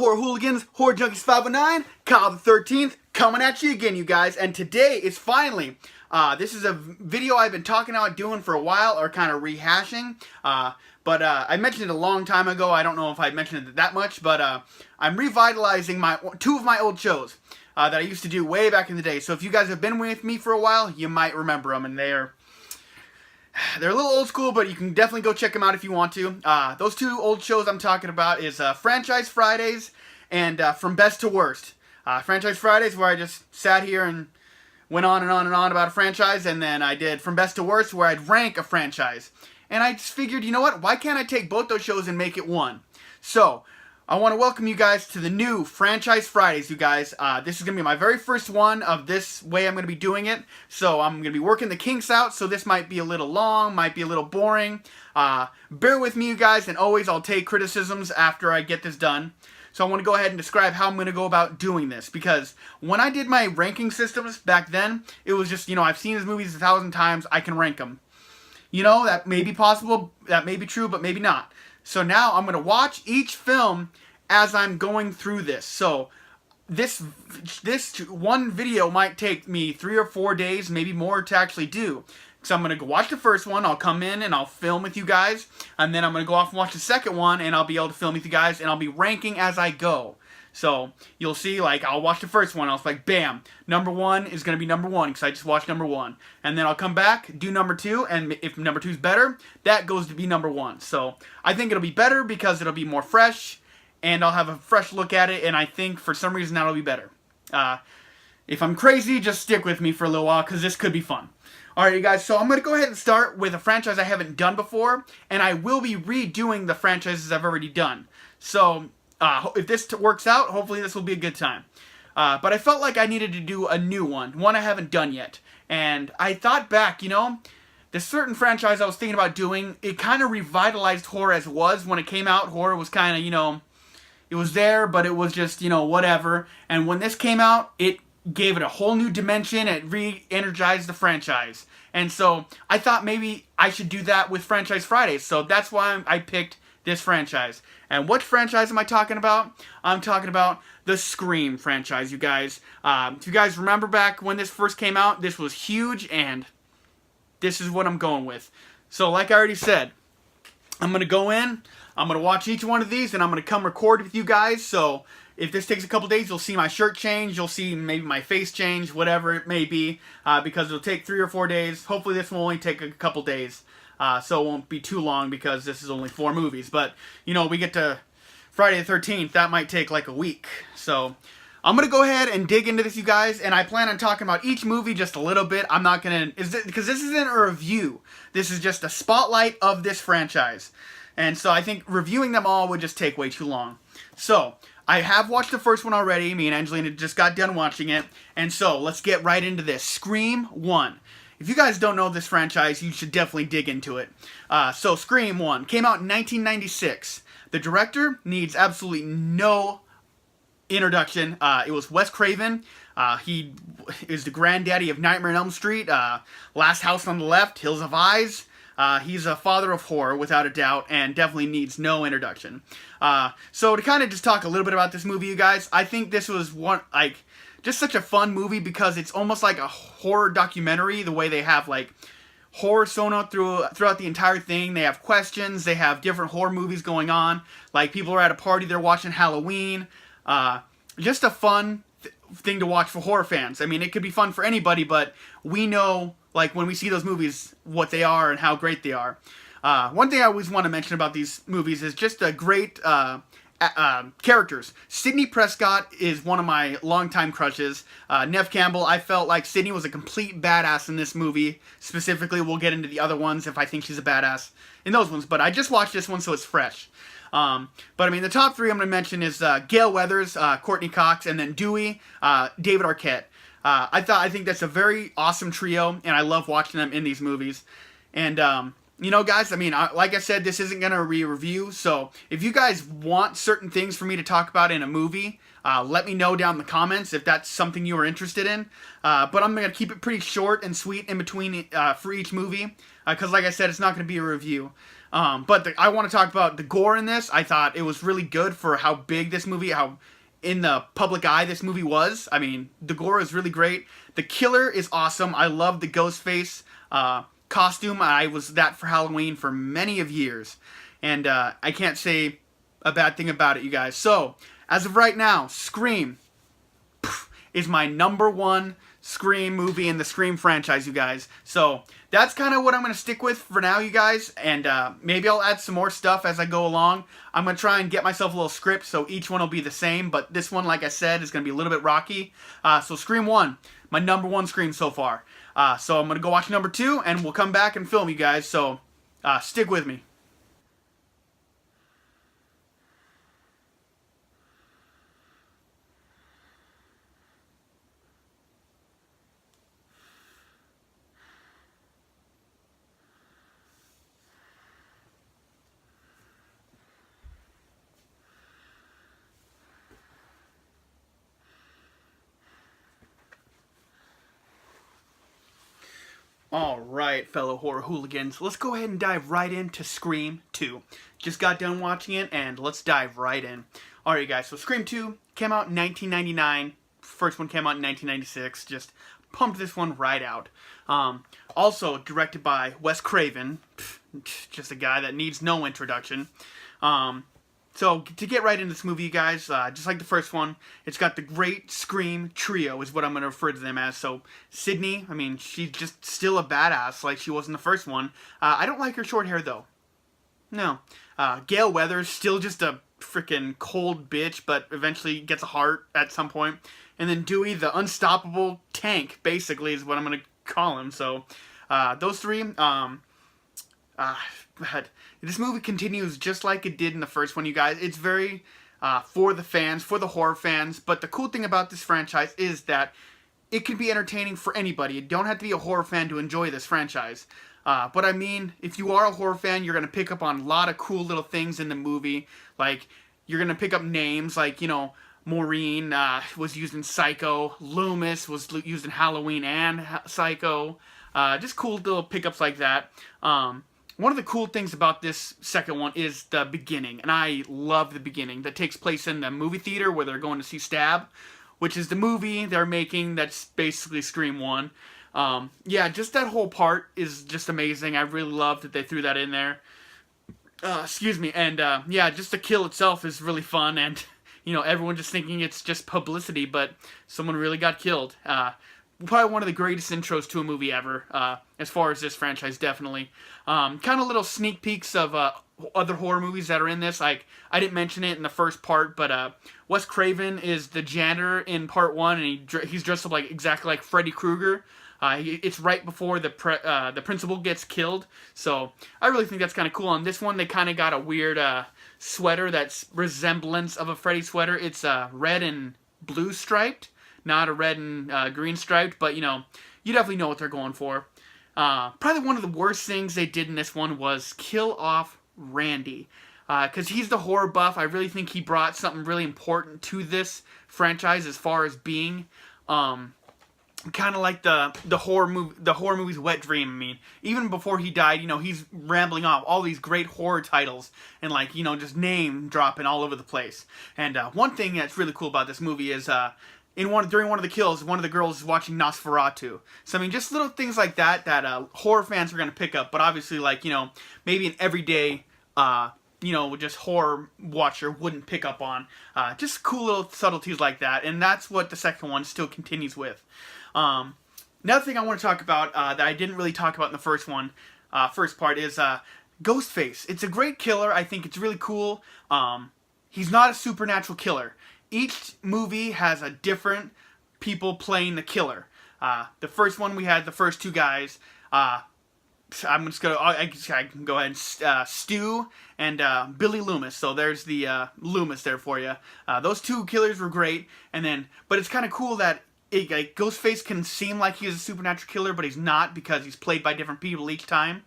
Horror Hooligans, Horror Junkies 509, Kyle the 13th, coming at you again, you guys. And today is finally, this is a video I've been talking about doing for a while, or kind of rehashing. But I mentioned it a long time ago. I don't know if I mentioned it that much, but I'm revitalizing two of my old shows that I used to do way back in the day. So if you guys have been with me for a while, you might remember them, and they're a little old school, but you can definitely go check them out if you want to. Those two old shows I'm talking about is Franchise Fridays and From Best to Worst. Franchise Fridays, where I just sat here and went on and on and on about a franchise, and then I did From Best to Worst, where I'd rank a franchise. And I just figured, you know what, why can't I take both those shows and make it one? So, I want to welcome you guys to the new Franchise Fridays, you guys. This is going to be my very first one of this way I'm going to be doing it. So I'm going to be working the kinks out, so this might be a little long, might be a little boring. Bear with me, you guys, and always I'll take criticisms after I get this done. So I want to go ahead and describe how I'm going to go about doing this, because when I did my ranking systems back then, it was just, you know, I've seen these movies 1,000 times, I can rank them. You know, that may be possible, that may be true, but maybe not. So now I'm going to watch each film as I'm going through this. So this one video might take me 3 or 4 days, maybe more, to actually do. So I'm going to go watch the first one, I'll come in and I'll film with you guys, and then I'm going to go off and watch the second one, and I'll be able to film with you guys, and I'll be ranking as I go. So you'll see, like, I'll watch the first one, I'll like, bam, number 1 is going to be number 1, because I just watched number 1. And then I'll come back, do number 2, and if number 2 is better, that goes to be number 1. So I think it'll be better because it'll be more fresh, and I'll have a fresh look at it, and I think for some reason that'll be better. If I'm crazy, just stick with me for a little while, because this could be fun. Alright, you guys, so I'm going to go ahead and start with a franchise I haven't done before, and I will be redoing the franchises I've already done. So, if this works out, hopefully this will be a good time. But I felt like I needed to do a new one I haven't done yet. And I thought back, you know, this certain franchise I was thinking about doing, it kind of revitalized horror as it was. When it came out, horror was kind of, you know, it was there, but it was just, you know, whatever. And when this came out, it gave it a whole new dimension. It re-energized the franchise. And so I thought maybe I should do that with Franchise Fridays. So that's why I picked this franchise. And what franchise am I talking about? I'm talking about the Scream franchise, you guys. If you guys remember back when this first came out, this was huge, and this is what I'm going with. So like I already said, I'm going to go in, I'm going to watch each one of these, and I'm going to come record with you guys. So if this takes a couple days, you'll see my shirt change, you'll see maybe my face change, whatever it may be, because it'll take 3 or 4 days. Hopefully this will only take a couple days, so it won't be too long, because this is only 4 movies. But, you know, we get to Friday the 13th, that might take like a week. So I'm going to go ahead and dig into this, you guys, and I plan on talking about each movie just a little bit. I'm not going to, because this isn't a review. This is just a spotlight of this franchise. And so I think reviewing them all would just take way too long. So I have watched the first one already. Me and Angelina just got done watching it. And so let's get right into this. Scream 1. If you guys don't know this franchise, you should definitely dig into it. So Scream 1 came out in 1996. The director needs absolutely no introduction. It was Wes Craven. He is the granddaddy of Nightmare on Elm Street, Last House on the Left, Hills of Eyes. He's a father of horror, without a doubt, and definitely needs no introduction. So to kind of just talk a little bit about this movie, you guys, I think this was just such a fun movie, because it's almost like a horror documentary, the way they have, like, horror sewn out throughout the entire thing. They have questions, they have different horror movies going on, like people are at a party, they're watching Halloween. Just a fun thing to watch for horror fans. I mean, it could be fun for anybody, but we know, like, when we see those movies, what they are and how great they are. One thing I always want to mention about these movies is just the great characters. Sidney Prescott is one of my longtime crushes. Neve Campbell, I felt like Sidney was a complete badass in this movie. Specifically, we'll get into the other ones if I think she's a badass in those ones, but I just watched this one, so it's fresh. But I mean, the top 3 I'm going to mention is Gale Weathers, Courtney Cox, and then Dewey, David Arquette. I think that's a very awesome trio, and I love watching them in these movies. And you know, guys, I mean, like I said, this isn't going to be a review, so if you guys want certain things for me to talk about in a movie, Let me know down in the comments if that's something you are interested in. But I'm going to keep it pretty short and sweet in between for each movie. Because like I said, it's not going to be a review. But I want to talk about the gore in this. I thought it was really good for how big this movie, how in the public eye this movie was. I mean, the gore is really great. The killer is awesome. I love the Ghostface costume. I was that for Halloween for many of years. And I can't say a bad thing about it, you guys. So, as of right now, Scream is my #1 Scream movie in the Scream franchise, you guys. So, that's kind of what I'm going to stick with for now, you guys. And maybe I'll add some more stuff as I go along. I'm going to try and get myself a little script so each one will be the same. But this one, like I said, is going to be a little bit rocky. So, Scream 1, my #1 Scream so far. So, I'm going to go watch #2, and we'll come back and film, you guys. So, stick with me. Alright, fellow horror hooligans, let's go ahead and dive right into Scream 2. Just got done watching it, and let's dive right in. Alright, guys, so Scream 2 came out in 1999. First one came out in 1996. Just pumped this one right out. Also directed by Wes Craven. Just a guy that needs no introduction. So, to get right into this movie, you guys, just like the first one, it's got the great Scream trio, is what I'm going to refer to them as. So, Sydney, I mean, she's just still a badass like she was in the first one. I don't like her short hair, though. No. Gale Weathers, still just a freaking cold bitch, but eventually gets a heart at some point. And then Dewey, the unstoppable tank, basically, is what I'm going to call him. So, those three, but this movie continues just like it did in the first one, you guys. It's very for the fans, for the horror fans. But the cool thing about this franchise is that it can be entertaining for anybody. You don't have to be a horror fan to enjoy this franchise. But I mean, if you are a horror fan, you're going to pick up on a lot of cool little things in the movie. Like, you're going to pick up names like, you know, Maureen was used in Psycho. Loomis was used in Halloween and Psycho. Just cool little pickups like that. One of the cool things about this second one is the beginning, and I love the beginning. That takes place in the movie theater where they're going to see Stab, which is the movie they're making that's basically Scream 1. Yeah, just that whole part is just amazing. I really love that they threw that in there. Excuse me, and yeah, just the kill itself is really fun, and you know, everyone just thinking it's just publicity, but someone really got killed. Probably one of the greatest intros to a movie ever, as far as this franchise, definitely. Kind of little sneak peeks of other horror movies that are in this. Like, I didn't mention it in the first part, but Wes Craven is the janitor in part 1, and he's dressed up like exactly like Freddy Krueger. It's right before the principal gets killed, so I really think that's kind of cool. On this one, they kind of got a weird sweater that's resemblance of a Freddy sweater. It's red and blue striped. Not a red and green striped, but, you know, you definitely know what they're going for. Probably one of the worst things they did in this one was kill off Randy. Because he's the horror buff. I really think he brought something really important to this franchise as far as being kind of like the horror movie's wet dream. I mean, even before he died, you know, he's rambling off all these great horror titles and, like, you know, just name dropping all over the place. And one thing that's really cool about this movie is during one of the kills, one of the girls is watching Nosferatu. So, I mean, just little things like that horror fans are going to pick up. But obviously, like, you know, maybe an everyday, you know, just horror watcher wouldn't pick up on. Just cool little subtleties like that. And that's what the second one still continues with. Another thing I want to talk about that I didn't really talk about in the first part is Ghostface. It's a great killer. I think it's really cool. He's not a supernatural killer. Each movie has a different people playing the killer. The first one, we had the first two guys. I can go ahead and Stu and Billy Loomis. So there's the Loomis there for you. Those two killers were great. But it's kind of cool that Ghostface can seem like he is a supernatural killer, but he's not, because he's played by different people each time.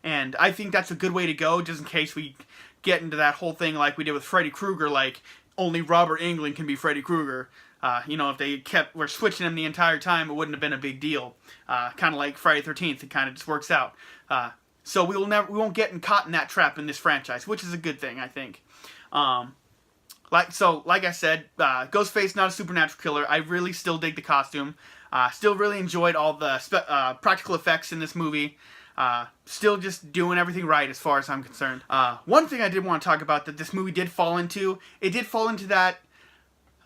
And I think that's a good way to go, just in case we get into that whole thing like we did with Freddy Krueger, like, only Robert Englund can be Freddy Krueger. You know, if they were switching him the entire time, it wouldn't have been a big deal. Kind of like Friday the 13th, it kind of just works out. So we won't get caught in that trap in this franchise, which is a good thing, I think. Like I said, Ghostface not a supernatural killer. I really still dig the costume. Still really enjoyed all the practical effects in this movie. Still just doing everything right as far as I'm concerned. One thing I did want to talk about that this movie did fall into, that,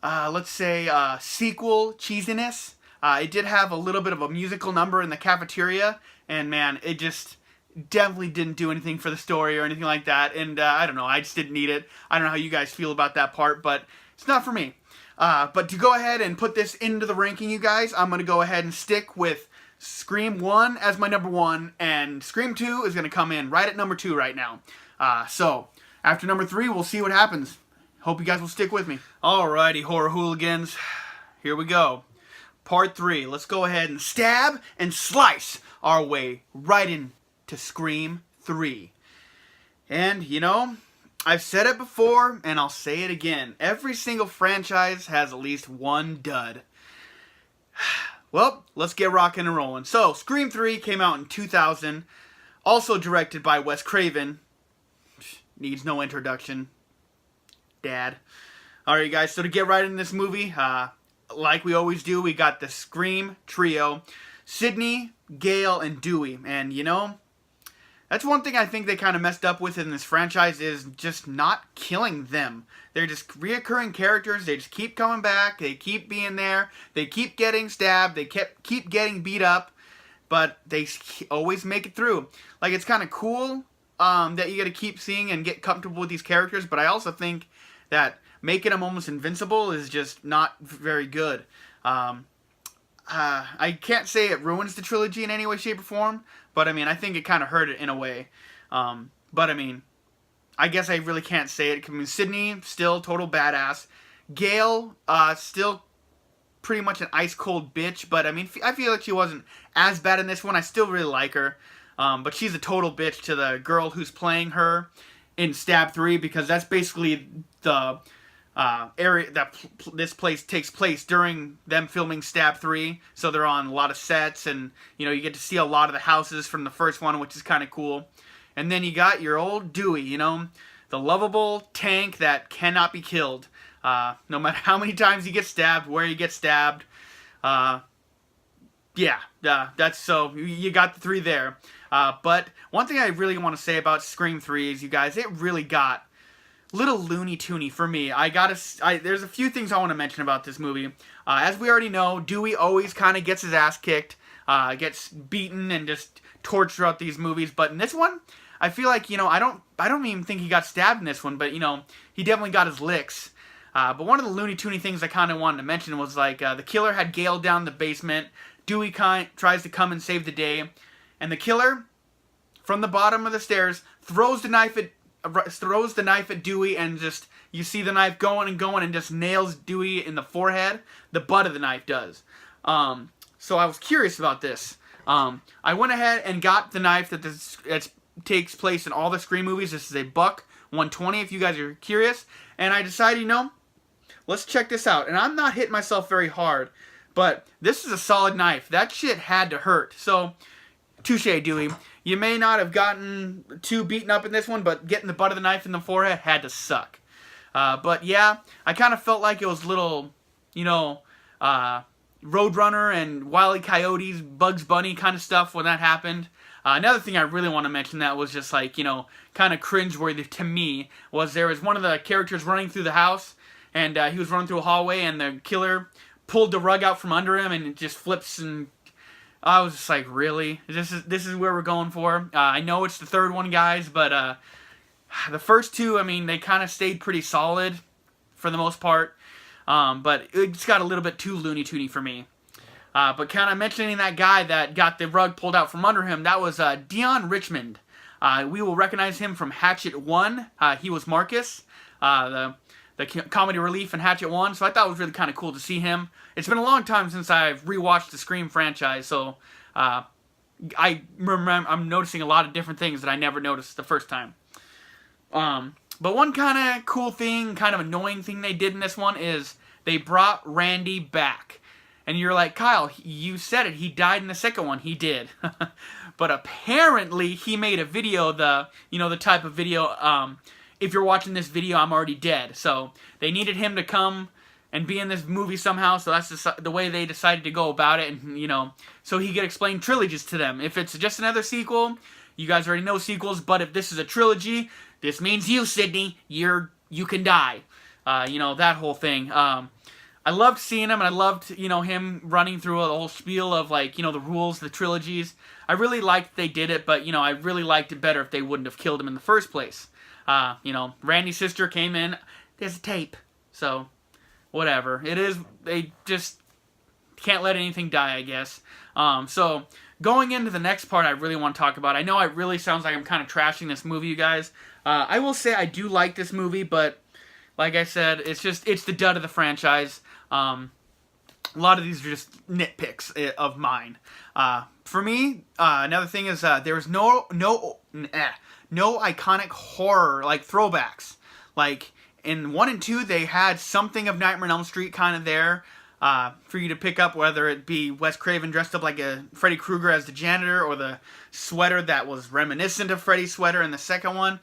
let's say, sequel cheesiness. It did have a little bit of a musical number in the cafeteria, and man, it just definitely didn't do anything for the story or anything like that, and I don't know, I just didn't need it. I don't know how you guys feel about that part, but it's not for me. But to go ahead and put this into the ranking, you guys, I'm going to go ahead and stick with Scream 1 as my number 1, and Scream 2 is going to come in right at number 2 right now. So, after number 3, we'll see what happens. Hope you guys will stick with me. Alrighty, horror hooligans, here we go. Part 3, let's go ahead and stab and slice our way right into Scream 3. And, you know, I've said it before, and I'll say it again. Every single franchise has at least one dud. Well, let's get rocking and rolling. So, Scream 3 came out in 2000, also directed by Wes Craven. Needs no introduction. Dad. Alright, guys, so to get right into this movie, like we always do, we got the Scream trio, Sidney, Gale, and Dewey. And, you know, that's one thing I think they kind of messed up with in this franchise, is just not killing them. They're just reoccurring characters. They just keep coming back. They keep being there. They keep getting stabbed. They keep getting beat up. But they always make it through. Like, it's kind of cool that you got to keep seeing and get comfortable with these characters. But I also think that making them almost invincible is just not very good. I can't say it ruins the trilogy in any way, shape, or form, but I mean, I think it kind of hurt it in a way. But I mean, I guess I really can't say it. I mean, Sidney, still total badass. Gale, still pretty much an ice-cold bitch, but I mean, I feel like she wasn't as bad in this one. I still really like her. But she's a total bitch to the girl who's playing her in Stab 3, because that's basically the area that this place takes place during them filming Stab 3. So they're on a lot of sets, and you know, you get to see a lot of the houses from the first one, which is kind of cool. And then you got your old Dewey, you know, the lovable tank that cannot be killed. No matter how many times he gets stabbed, where he gets stabbed. Yeah, that's so, you got the 3 there. But one thing I really want to say about Scream 3 is, you guys, it really got little Looney Toony for me. There's a few things I want to mention about this movie. As we already know, Dewey always kind of gets his ass kicked, gets beaten and just tortured throughout these movies. But in this one, I feel like, you know, I don't even think he got stabbed in this one, but you know, he definitely got his licks. But one of the Looney Toony things I kind of wanted to mention was, like, the killer had Gale down in the basement. Dewey tries to come and save the day, and the killer, from the bottom of the stairs, throws the knife at Dewey, and just, you see the knife going and going, and just nails Dewey in the forehead. The butt of the knife does. So I was curious about this. I went ahead and got the knife that takes place in all the Scream movies. This is a Buck 120, if you guys are curious. And I decided, you know, let's check this out. And I'm not hitting myself very hard, but this is a solid knife. That shit had to hurt. So, touche, Dewey. You may not have gotten too beaten up in this one, but getting the butt of the knife in the forehead had to suck. But yeah, I kind of felt like it was little, you know, Roadrunner and Wile E. Coyote's Bugs Bunny kind of stuff when that happened. Another thing I really want to mention that was just, like, you know, kind of cringeworthy to me was there was one of the characters running through the house, and he was running through a hallway, and the killer pulled the rug out from under him, and it just flips, and I was just like, really? This is where we're going for? I know it's the third one, guys, but the first 2, I mean, they kind of stayed pretty solid for the most part, but it just got a little bit too Looney Toony for me. But kind of mentioning that guy that got the rug pulled out from under him, that was Dion Richmond. We will recognize him from Hatchet 1. He was Marcus, the comedy relief in Hatchet 1, so I thought it was really kind of cool to see him. It's been a long time since I've rewatched the Scream franchise, so I'm noticing a lot of different things that I never noticed the first time. But one kind of cool thing, kind of annoying thing they did in this one is they brought Randy back. And you're like, Kyle, you said it. He died in the second one. He did. But apparently he made a video, the type of video, if you're watching this video, I'm already dead. So they needed him to come and be in this movie somehow. So that's the way they decided to go about it. And, so he could explain trilogies to them. If it's just another sequel, you guys already know sequels. But if this is a trilogy, this means you, Sydney. You can die. That whole thing. I loved seeing him, and I loved, him running through a whole spiel of, the rules, the trilogies. I really liked they did it, but, I really liked it better if they wouldn't have killed him in the first place. Randy's sister came in. There's a tape. So, whatever. It is, they just can't let anything die, I guess. So, going into the next part I really want to talk about. I know it really sounds like I'm kind of trashing this movie, you guys. I will say I do like this movie, but like I said, it's the dud of the franchise. A lot of these are just nitpicks of mine. For me, another thing is there was no iconic horror like throwbacks. Like in 1 and 2, they had something of Nightmare on Elm Street kind of there for you to pick up, whether it be Wes Craven dressed up like a Freddy Krueger as the janitor, or the sweater that was reminiscent of Freddy's sweater in the second one.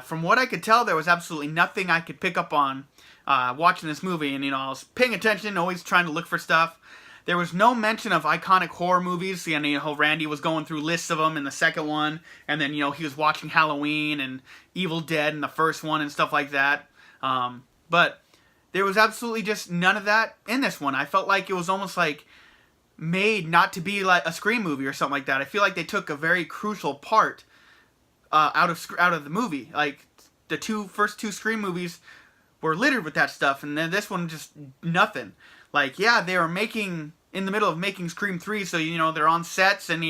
From what I could tell, there was absolutely nothing I could pick up on watching this movie, and I was paying attention, always trying to look for stuff. There was no mention of iconic horror movies. Randy was going through lists of them in the second one, and then he was watching Halloween and Evil Dead in the first one and stuff like that. But there was absolutely just none of that in this one. I felt like it was almost like made not to be like a Scream movie or something like that. I feel like they took a very crucial part out of the movie. Like the first two Scream movies were littered with that stuff, and then this one just nothing. Like, yeah, they were in the middle of making Scream 3, so they're on sets and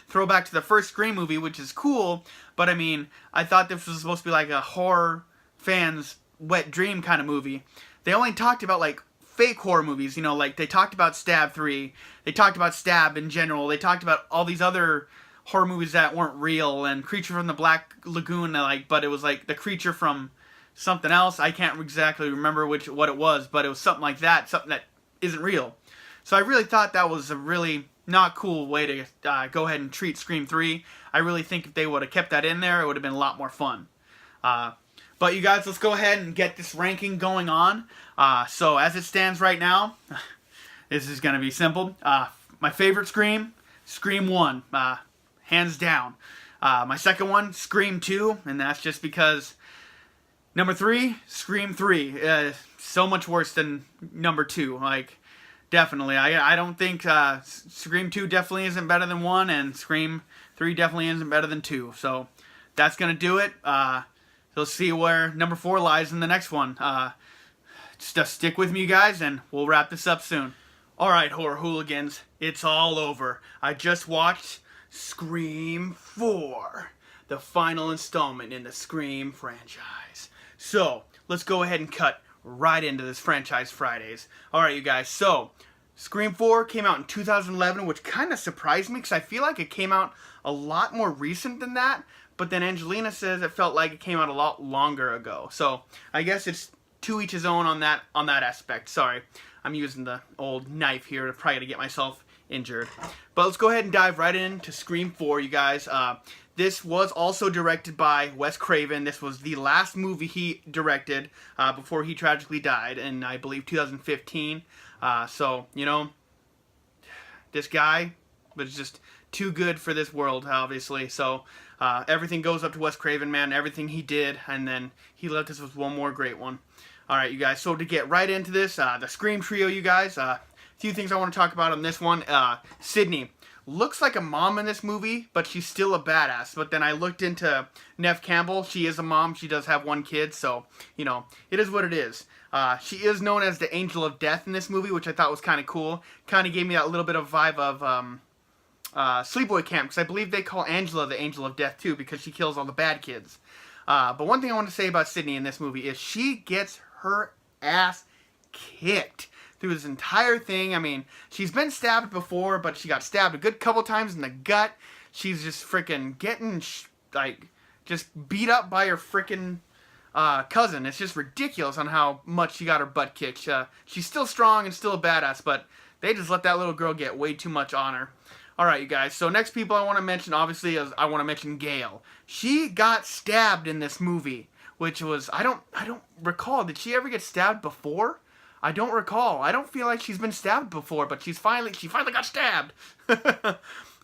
throw back to the first Scream movie, which is cool. But I mean, I thought this was supposed to be like a horror fans' wet dream kind of movie. They only talked about like fake horror movies, like they talked about Stab 3, they talked about Stab in general, they talked about all these other horror movies that weren't real, and Creature from the Black Lagoon, but it was like the creature from something else. I can't exactly remember what it was, but it was something like that, something that isn't real. So I really thought that was a really not cool way to go ahead and treat Scream 3. I really think if they would have kept that in there, it would have been a lot more fun. But you guys, let's go ahead and get this ranking going on. So as it stands right now, this is going to be simple. My favorite Scream, Scream 1, hands down. My second one, Scream 2, and that's just because number 3, Scream 3, so much worse than number 2. Like, definitely. I don't think Scream 2 definitely isn't better than 1, and Scream 3 definitely isn't better than 2. So that's going to do it. We'll see where number 4 lies in the next one. Just stick with me, you guys, and we'll wrap this up soon. Alright, horror hooligans, it's all over. I just watched Scream 4, the final installment in the Scream franchise. So, let's go ahead and cut right into this Franchise Fridays. Alright, you guys, so Scream 4 came out in 2011, which kind of surprised me because I feel like it came out a lot more recent than that. But then Angelina says it felt like it came out a lot longer ago. So I guess it's to each his own on that aspect. Sorry, I'm using the old knife here to probably get myself injured. But let's go ahead and dive right into Scream 4, you guys. This was also directed by Wes Craven. This was the last movie he directed before he tragically died in, I believe, 2015. So, this guy was just too good for this world, obviously. So, everything goes up to Wes Craven, man. Everything he did, and then he left us with one more great one. Alright, you guys, so to get right into this, the Scream trio, you guys, a few things I want to talk about on this one. Sydney looks like a mom in this movie, but she's still a badass. But then I looked into Neve Campbell. She is a mom. She does have one kid, so, it is what it is. She is known as the Angel of Death in this movie, which I thought was kind of cool. Kind of gave me that little bit of vibe of Sleepaway Camp, because I believe they call Angela the Angel of Death too, because she kills all the bad kids. But one thing I want to say about Sydney in this movie is she gets her ass kicked through this entire thing. I mean, she's been stabbed before, but she got stabbed a good couple times in the gut. She's just freaking getting just beat up by her freaking cousin. It's just ridiculous on how much she got her butt kicked. She's still strong and still a badass, but they just let that little girl get way too much on her. Alright, you guys, so next people I want to mention, obviously, is I want to mention Gale. She got stabbed in this movie, which was, I don't recall, did she ever get stabbed before? I don't recall. I don't feel like she's been stabbed before, but she finally got stabbed.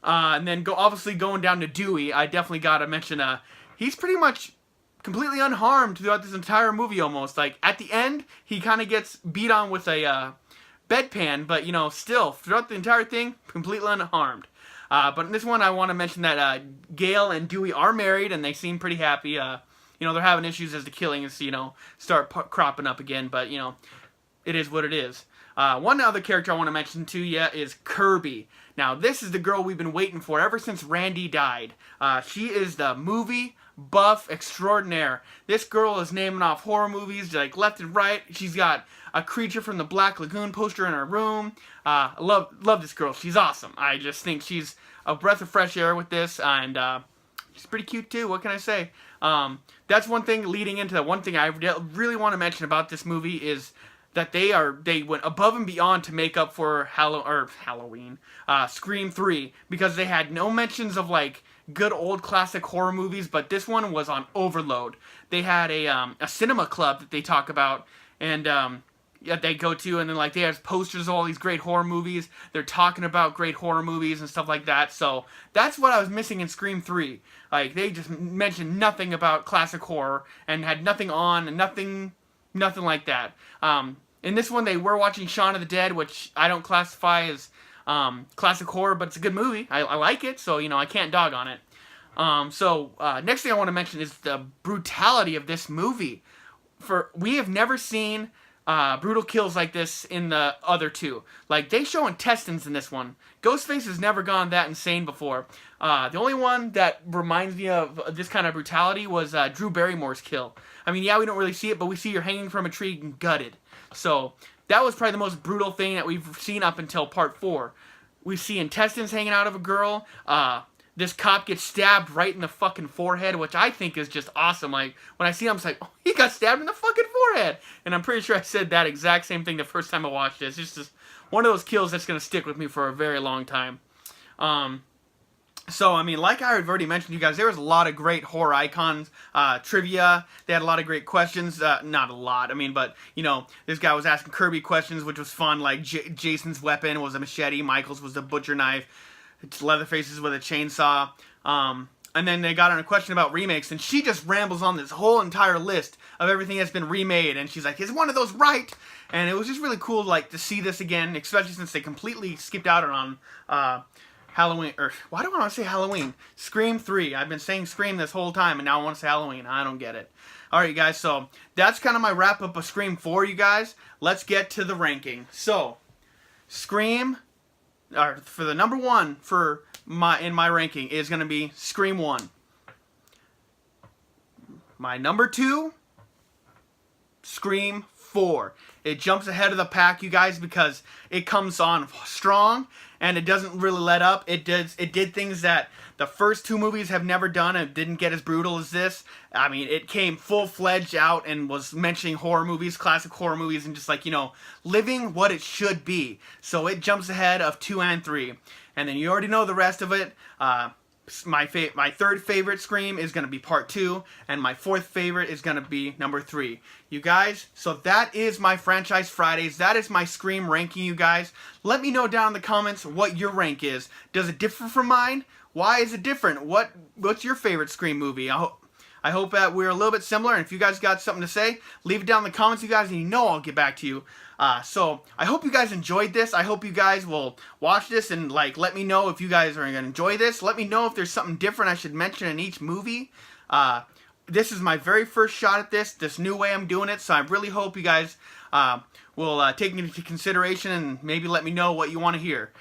And then obviously going down to Dewey, I definitely gotta mention, he's pretty much completely unharmed throughout this entire movie almost. Like, at the end, he kind of gets beat on with a bedpan, but, you know, still, throughout the entire thing, completely unharmed. But in this one, I want to mention that Gale and Dewey are married, and they seem pretty happy. You know, they're having issues as the killings, you know, start cropping up again, but, you know, it is what it is. One other character I want to mention to you is Kirby. Now, this is the girl we've been waiting for ever since Randy died. She is the movie buff extraordinaire. This girl is naming off horror movies like left and right. She's got a Creature from the Black Lagoon poster in her room. Love this girl. She's awesome. I just think she's a breath of fresh air with this, and she's pretty cute too. What can I say? That's one thing leading into that. One thing I really want to mention about this movie is that they went above and beyond to make up for Halloween, Scream 3, because they had no mentions of like good old classic horror movies, but this one was on overload. They had a cinema club that they talk about, and they go to, and then like they have posters of all these great horror movies. They're talking about great horror movies and stuff like that. So that's what I was missing in Scream 3. Like, they just mentioned nothing about classic horror and had nothing on and nothing like that. In this one, they were watching Shaun of the Dead, which I don't classify as classic horror, but it's a good movie. I like it, so, you know, I can't dog on it. Next thing I want to mention is the brutality of this movie. We have never seen brutal kills like this in the other two. Like, they show intestines in this one. Ghostface has never gone that insane before. The only one that reminds me of this kind of brutality was Drew Barrymore's kill. I mean, yeah, we don't really see it, but we see her hanging from a tree and gutted. So, that was probably the most brutal thing that we've seen up until part 4. We see intestines hanging out of a girl. This cop gets stabbed right in the fucking forehead, which I think is just awesome. Like, when I see him, I'm like, oh, he got stabbed in the fucking forehead. And I'm pretty sure I said that exact same thing the first time I watched it. It's just one of those kills that's going to stick with me for a very long time. So, I mean, like I've already mentioned to you guys, there was a lot of great horror icons, trivia. They had a lot of great questions. Not a lot, I mean, but, you know, this guy was asking Kirby questions, which was fun. Like, Jason's weapon was a machete. Michael's was the butcher knife. Leatherface's with a chainsaw. And then they got on a question about remakes, and she just rambles on this whole entire list of everything that's been remade, and she's like, is one of those right? And it was just really cool, like, to see this again, especially since they completely skipped out on Halloween, or why do I want to say Halloween? Scream 3. I've been saying Scream this whole time, and now I want to say Halloween. I don't get it. Alright, you guys, so that's kind of my wrap-up of Scream 4, you guys. Let's get to the ranking. So, for the number 1 in my ranking is going to be Scream 1. My number 2, Scream 4. It jumps ahead of the pack, you guys, because it comes on strong and it doesn't really let up. It did things that the first 2 movies have never done, and it didn't get as brutal as this. I mean, it came full-fledged out and was mentioning horror movies, classic horror movies, and just like, you know, living what it should be. So it jumps ahead of 2 and 3. And then you already know the rest of it. My third favorite Scream is going to be part 2, and my fourth favorite is going to be number 3. You guys, so that is my Franchise Fridays. That is my Scream ranking, you guys. Let me know down in the comments what your rank is. Does it differ from mine? Why is it different? What's your favorite Scream movie? I hope that we're a little bit similar, and if you guys got something to say, leave it down in the comments, you guys, and you know I'll get back to you. So, I hope you guys enjoyed this. I hope you guys will watch this and, like, let me know if you guys are going to enjoy this. Let me know if there's something different I should mention in each movie. This is my very first shot at this new way I'm doing it, so I really hope you guys will take it into consideration and maybe let me know what you want to hear.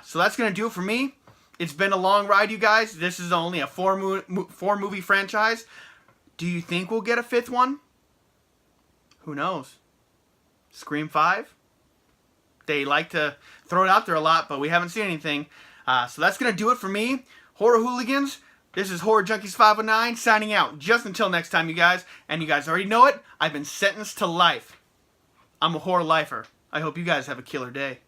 So that's going to do it for me. It's been a long ride, you guys. This is only a 4-movie franchise. Do you think we'll get a 5th one? Who knows? Scream 5? They like to throw it out there a lot, but we haven't seen anything. So that's going to do it for me. Horror Hooligans, This is Horror Junkies 509 signing out. Just until next time, you guys. And you guys already know it. I've been sentenced to life. I'm a horror lifer. I hope you guys have a killer day.